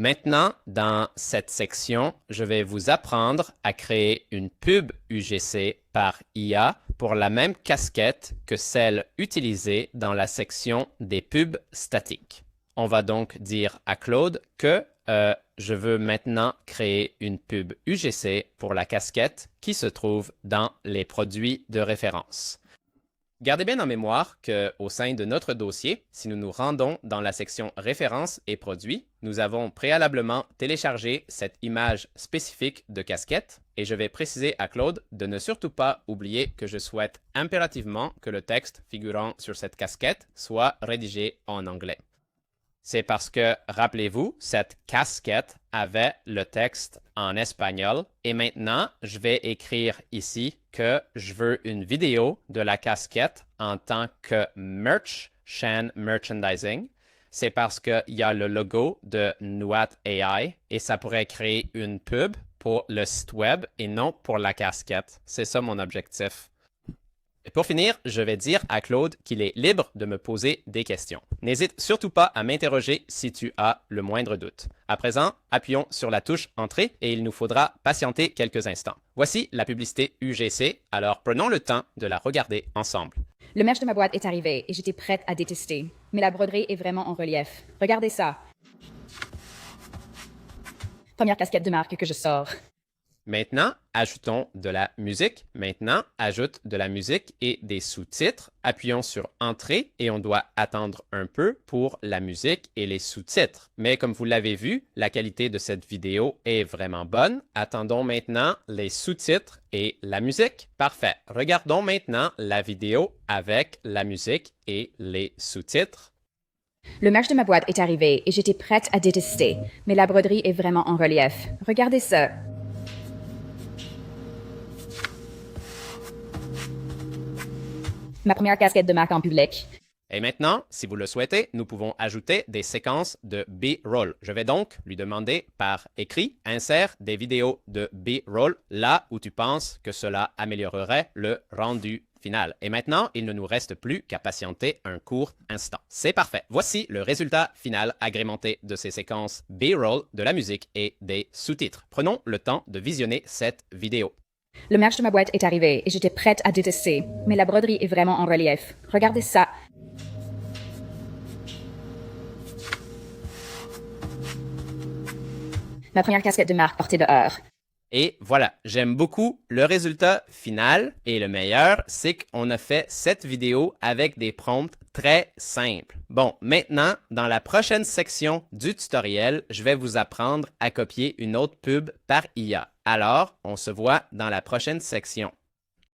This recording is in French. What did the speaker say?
Maintenant, dans cette section, je vais vous apprendre à créer une pub UGC par IA pour la même casquette que celle utilisée dans la section des pubs statiques. On va donc dire à Claude que je veux maintenant créer une pub UGC pour la casquette qui se trouve dans les produits de référence. Gardez bien en mémoire qu'au sein de notre dossier, si nous nous rendons dans la section Références et produits, nous avons préalablement téléchargé cette image spécifique de casquette et je vais préciser à Claude de ne surtout pas oublier que je souhaite impérativement que le texte figurant sur cette casquette soit rédigé en anglais. C'est parce que, rappelez-vous, cette casquette avait le texte en espagnol et maintenant, je vais écrire ici que je veux une vidéo de la casquette en tant que merch, Shan Merchandising. C'est parce qu'il y a le logo de Nuat AI et ça pourrait créer une pub pour le site web et non pour la casquette. C'est ça mon objectif. Et pour finir, je vais dire à Claude qu'il est libre de me poser des questions. N'hésite surtout pas à m'interroger si tu as le moindre doute. À présent, appuyons sur la touche Entrée et il nous faudra patienter quelques instants. Voici la publicité UGC, alors prenons le temps de la regarder ensemble. Le merch de ma boîte est arrivé et j'étais prête à détester. Mais la broderie est vraiment en relief. Regardez ça. Première casquette de marque que je sors. Maintenant, ajoutons de la musique. Maintenant, ajoute de la musique et des sous-titres. Appuyons sur Entrée et on doit attendre un peu pour la musique et les sous-titres. Mais comme vous l'avez vu, la qualité de cette vidéo est vraiment bonne. Attendons maintenant les sous-titres et la musique. Parfait. Regardons maintenant la vidéo avec la musique et les sous-titres. Le merch de ma boîte est arrivé et j'étais prête à détester. Mais la broderie est vraiment en relief. Regardez ça. Ma première casquette de marque en public. Et maintenant, si vous le souhaitez, nous pouvons ajouter des séquences de B-roll. Je vais donc lui demander par écrit, insère des vidéos de B-roll là où tu penses que cela améliorerait le rendu final. Et maintenant, il ne nous reste plus qu'à patienter un court instant. C'est parfait. Voici le résultat final agrémenté de ces séquences B-roll, de la musique et des sous-titres. Prenons le temps de visionner cette vidéo. Le merch de ma boîte est arrivé et j'étais prête à détester. Mais la broderie est vraiment en relief. Regardez ça. Ma première casquette de marque portée dehors. Et voilà, j'aime beaucoup le résultat final et le meilleur, c'est qu'on a fait cette vidéo avec des prompts très simples. Bon, maintenant, dans la prochaine section du tutoriel, je vais vous apprendre à copier une autre pub par IA. Alors, on se voit dans la prochaine section.